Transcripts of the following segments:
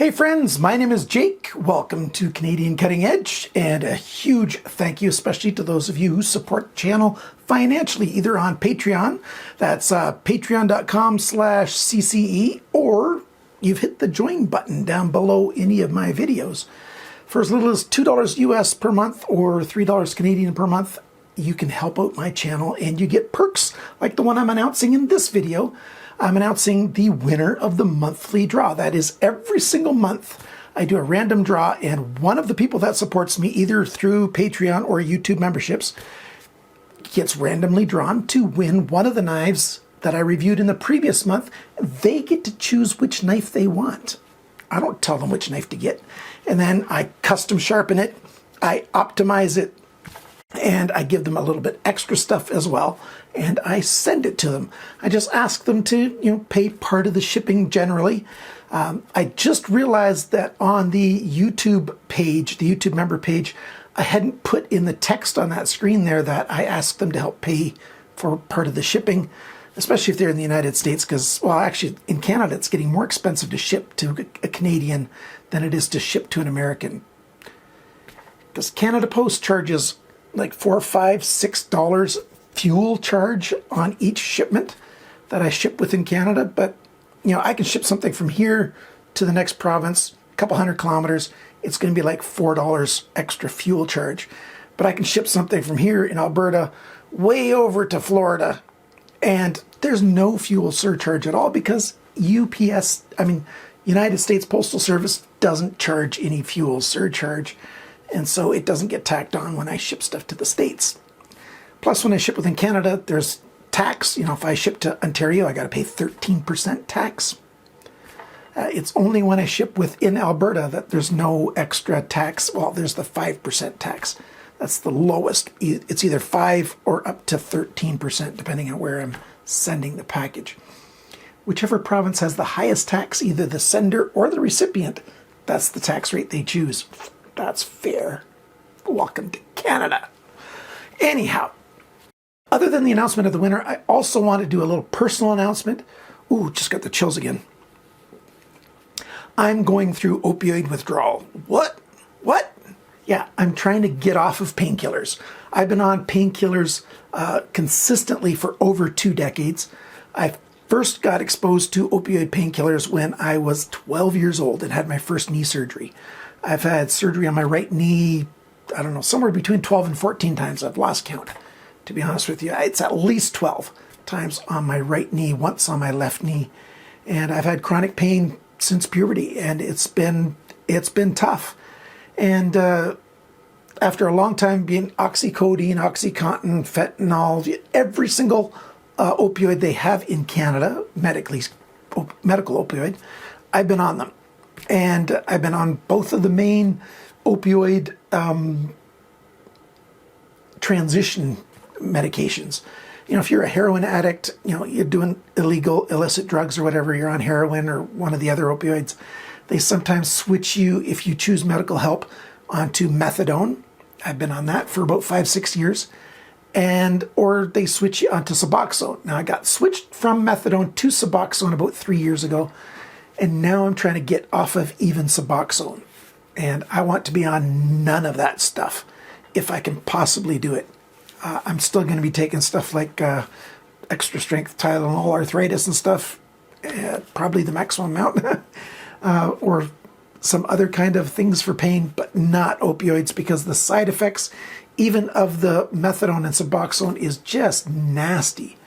Hey friends, my name is Jake. Welcome to Canadian Cutting Edge, and a huge thank you especially to those of you who support the channel financially, either on Patreon, that's patreon.com/CCE, or you've hit the join button down below any of my videos. For as little as $2 US per month or $3 Canadian per month, you can help out my channel and you get perks like the one I'm announcing in this video. I'm announcing the winner of the monthly draw. That is, every single month I do a random draw, and one of the people that supports me either through Patreon or YouTube memberships gets randomly drawn to win one of the knives that I reviewed in the previous month. They get to choose which knife they want. I don't tell them which knife to get. And then I custom sharpen it, I optimize it, and I give them a little bit extra stuff as well, and I send it to them. I just ask them to, pay part of the shipping generally. I just realized that on the YouTube page, the YouTube member page, I hadn't put in the text on that screen there that I asked them to help pay for part of the shipping, especially if they're in the United States, because, well, actually in Canada it's getting more expensive to ship to a Canadian than it is to ship to an American. Because Canada Post charges like $4, $5, $6 fuel charge on each shipment that I ship within Canada. But, I can ship something from here to the next province, a couple hundred kilometers. It's going to be like $4 extra fuel charge. But I can ship something from here in Alberta way over to Florida, and there's no fuel surcharge at all because United States Postal Service doesn't charge any fuel surcharge. And so it doesn't get tacked on when I ship stuff to the States. Plus, when I ship within Canada, there's tax. If I ship to Ontario, I got to pay 13% tax. It's only when I ship within Alberta that there's no extra tax. Well, there's the 5% tax. That's the lowest. It's either 5 or up to 13%, depending on where I'm sending the package. Whichever province has the highest tax, either the sender or the recipient, that's the tax rate they choose. That's fair. Welcome to Canada. Anyhow, other than the announcement of the winner, I also want to do a little personal announcement. Ooh, just got the chills again. I'm going through opioid withdrawal. What? Yeah, I'm trying to get off of painkillers. I've been on painkillers consistently for over 2 decades. I first got exposed to opioid painkillers when I was 12 years old and had my first knee surgery. I've had surgery on my right knee, I don't know, somewhere between 12 and 14 times. I've lost count, to be honest with you. It's at least 12 times on my right knee, once on my left knee. And I've had chronic pain since puberty, and it's been tough. And after a long time being oxycodone, OxyContin, fentanyl, every single opioid they have in Canada, medical opioid, I've been on them. And I've been on both of the main opioid transition medications. If you're a heroin addict, you're doing illicit drugs or whatever, you're on heroin or one of the other opioids, they sometimes switch you, if you choose medical help, onto methadone. I've been on that for about 5-6 years. Or they switch you onto Suboxone. Now, I got switched from methadone to Suboxone about 3 years ago. And now I'm trying to get off of even Suboxone. And I want to be on none of that stuff if I can possibly do it. I'm still going to be taking stuff like extra strength Tylenol, arthritis and stuff, probably the maximum amount, or some other kind of things for pain, but not opioids, because the side effects, even of the methadone and Suboxone, is just nasty.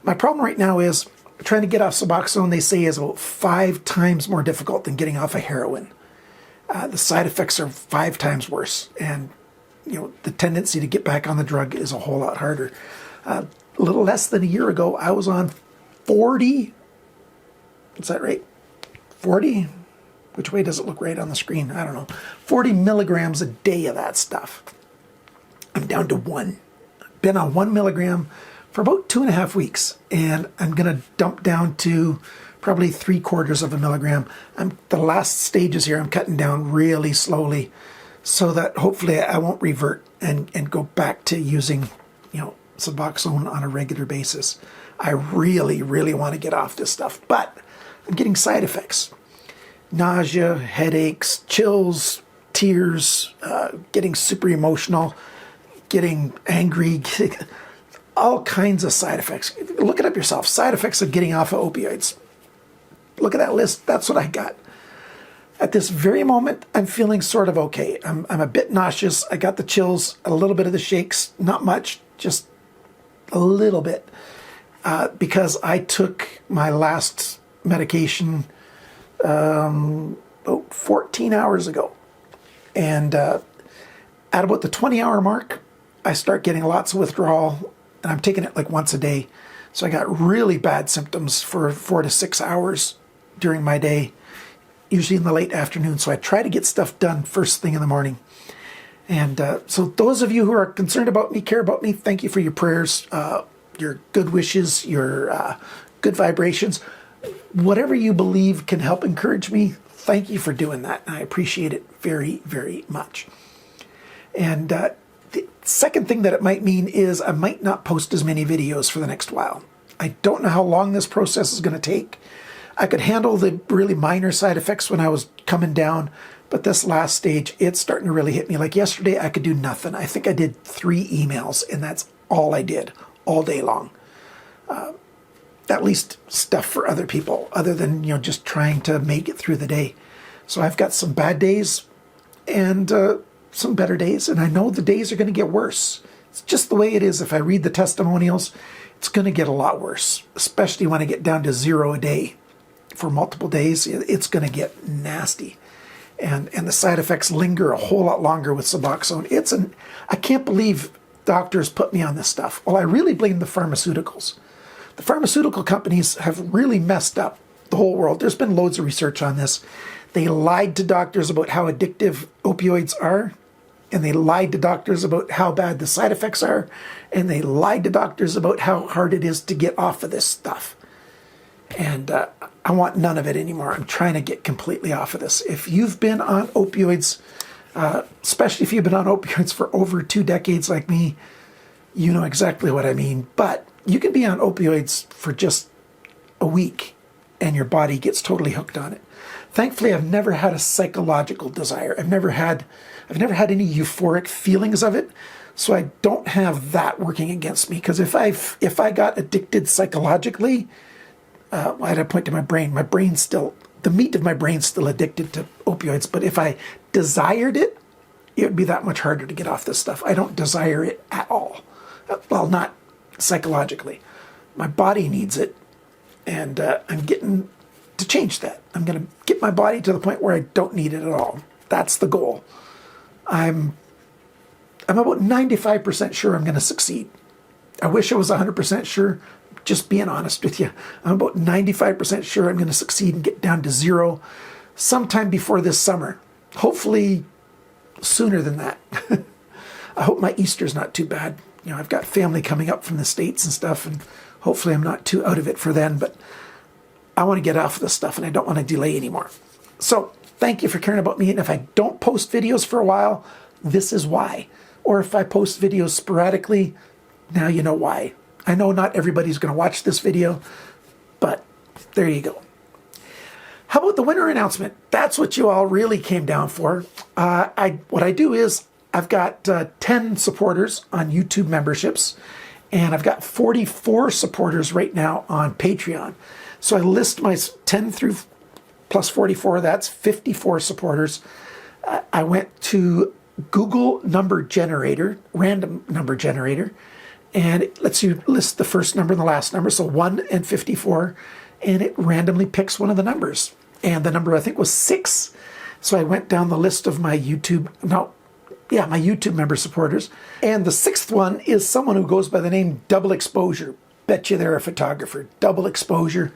My problem right now is trying to get off Suboxone, they say, is about 5 times more difficult than getting off of heroin. The side effects are 5 times worse, and the tendency to get back on the drug is a whole lot harder. A little less than a year ago, I was on 40. Is that right? 40? Which way does it look right on the screen? I don't know. 40 milligrams a day of that stuff. I'm down to 1. Been on 1 milligram for about 2.5 weeks, and I'm going to dump down to probably 3/4 of a milligram. The last stages here, I'm cutting down really slowly so that hopefully I won't revert and go back to using, Suboxone on a regular basis. I really, really want to get off this stuff, but I'm getting side effects. nausea, headaches, chills, tears, getting super emotional, getting angry, all kinds of side effects. Look it up yourself. Side effects of getting off of opioids. Look at that list. That's what I got. At this very moment, I'm feeling sort of okay. I'm a bit nauseous. I got the chills, a little bit of the shakes, not much, just a little bit, because I took my last medication about 14 hours ago. And at about the 20-hour mark, I start getting lots of withdrawal, and I'm taking it like once a day. So I got really bad symptoms for 4 to 6 hours during my day, usually in the late afternoon. So I try to get stuff done first thing in the morning. And so those of you who are concerned about me, care about me, thank you for your prayers, your good wishes, your good vibrations. Whatever you believe can help encourage me, thank you for doing that. I appreciate it very, very much. And the second thing that it might mean is I might not post as many videos for the next while. I don't know how long this process is going to take. I could handle the really minor side effects when I was coming down, but this last stage, it's starting to really hit me. Like yesterday, I could do nothing. I think I did 3 emails, and that's all I did all day long. At least stuff for other people, other than, just trying to make it through the day. So I've got some bad days and some better days, and I know the days are going to get worse. It's just the way it is. If I read the testimonials, it's going to get a lot worse, especially when I get down to 0 a day for multiple days. It's going to get nasty. And the side effects linger a whole lot longer with Suboxone. I can't believe doctors put me on this stuff. Well, I really blame the pharmaceuticals. The pharmaceutical companies have really messed up the whole world. There's been loads of research on this. They lied to doctors about how addictive opioids are, and they lied to doctors about how bad the side effects are, and they lied to doctors about how hard it is to get off of this stuff. And I want none of it anymore. I'm trying to get completely off of this. If you've been on opioids, especially if you've been on opioids for over 2 decades like me, you know exactly what I mean. But you can be on opioids for just a week and your body gets totally hooked on it. Thankfully, I've never had a psychological desire. I've never had any euphoric feelings of it. So I don't have that working against me. Because if I got addicted psychologically, I had to point to my brain. The meat of my brain's still addicted to opioids. But if I desired it, it would be that much harder to get off this stuff. I don't desire it at all. Well, not psychologically. My body needs it, and I'm getting to change that. I'm going to get my body to the point where I don't need it at all. That's the goal. I'm about 95% sure I'm going to succeed. I wish I was 100% sure. Just being honest with you, I'm about 95% sure I'm going to succeed and get down to 0 sometime before this summer. Hopefully sooner than that. I hope my Easter's not too bad. I've got family coming up from the States and stuff, and hopefully I'm not too out of it for then, but I want to get off of this stuff and I don't want to delay anymore. So thank you for caring about me. And if I don't post videos for a while, this is why. Or if I post videos sporadically, now you know why. I know not everybody's going to watch this video, but there you go. How about the winner announcement? That's what you all really came down for. What I do is I've got 10 supporters on YouTube memberships, and I've got 44 supporters right now on Patreon. So I list my 10 through plus 44, that's 54 supporters. I went to Google number generator, random number generator, and it lets you list the first number and the last number, so 1 and 54, and it randomly picks one of the numbers. And the number I think was 6. So I went down the list of my YouTube member supporters. And the 6th one is someone who goes by the name Double Exposure. Bet you they're a photographer. Double Exposure.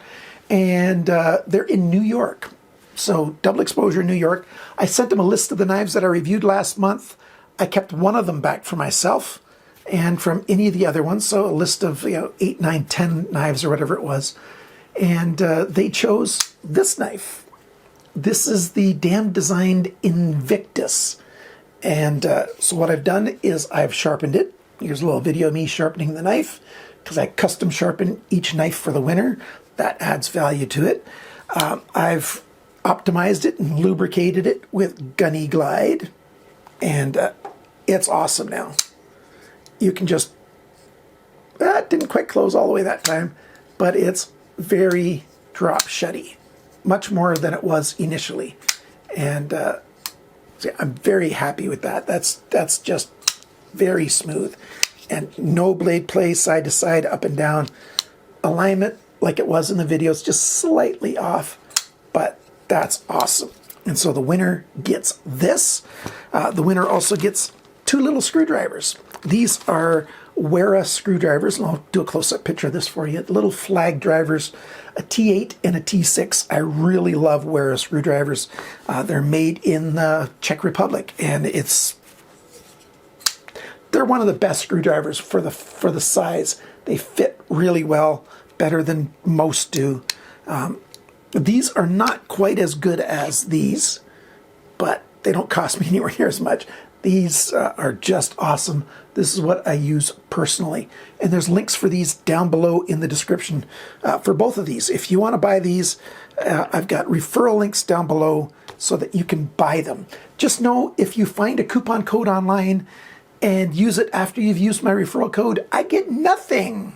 And they're in New York. So Double Exposure, New York. I sent them a list of the knives that I reviewed last month. I kept one of them back for myself and from any of the other ones. So a list of 8, 9, 10 knives or whatever it was. And they chose this knife. This is the Damn Designed Invictus. And so what I've done is I've sharpened it. Here's a little video of me sharpening the knife because I custom sharpen each knife for the winner. That adds value to it. I've optimized it and lubricated it with Gunny Glide, and it's awesome now. You can just, it didn't quite close all the way that time, but it's very drop shutty, much more than it was initially. And so I'm very happy with that. That's just very smooth, and no blade play side to side, up and down. Alignment, like it was in the videos, just slightly off, but that's awesome. And so the winner gets this. The winner also gets 2 little screwdrivers. These are WERA screwdrivers, and I'll do a close-up picture of this for you. Little flag drivers, a T8 and a T6. I really love WERA screwdrivers. They're made in the Czech Republic, and they're one of the best screwdrivers for the size. They fit really well, better than most do. These are not quite as good as these, but they don't cost me anywhere near as much. These are just awesome. This is what I use personally. And there's links for these down below in the description for both of these. If you want to buy these, I've got referral links down below so that you can buy them. Just know if you find a coupon code online and use it after you've used my referral code, I get nothing.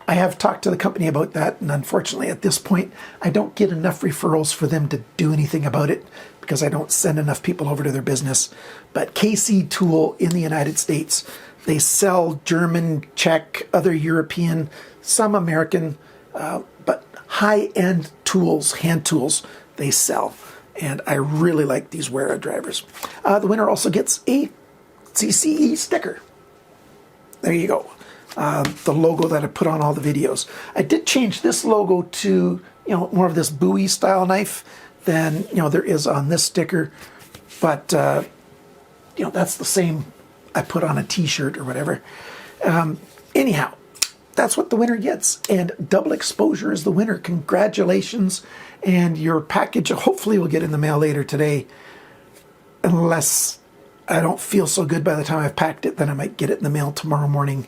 I have talked to the company about that, and unfortunately at this point, I don't get enough referrals for them to do anything about it because I don't send enough people over to their business. But KC Tool in the United States, they sell German, Czech, other European, some American, but high-end tools, hand tools, they sell. And I really like these WERA drivers. The winner also gets a CCE sticker. There you go. The logo that I put on all the videos. I did change this logo to, more of this Bowie style knife than, there is on this sticker. But, that's the same I put on a t-shirt or whatever. Anyhow, that's what the winner gets. And double exposure is the winner. Congratulations. And your package hopefully will get in the mail later today. Unless I don't feel so good by the time I've packed it, then I might get it in the mail tomorrow morning.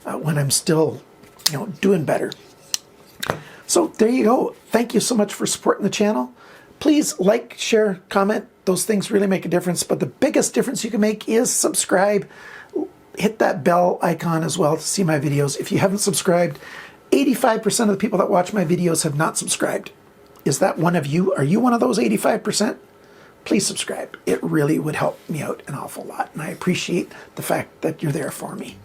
When I'm still, doing better. So there you go. Thank you so much for supporting the channel. Please like, share, comment. Those things really make a difference. But the biggest difference you can make is subscribe. Hit that bell icon as well to see my videos. If you haven't subscribed, 85% of the people that watch my videos have not subscribed. Is that one of you? Are you one of those 85%? Please subscribe. It really would help me out an awful lot. And I appreciate the fact that you're there for me.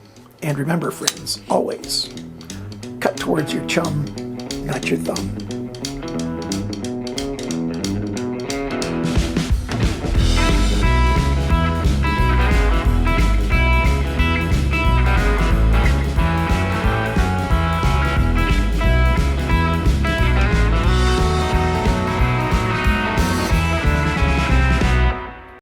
And remember, friends, always cut towards your chum, not your thumb.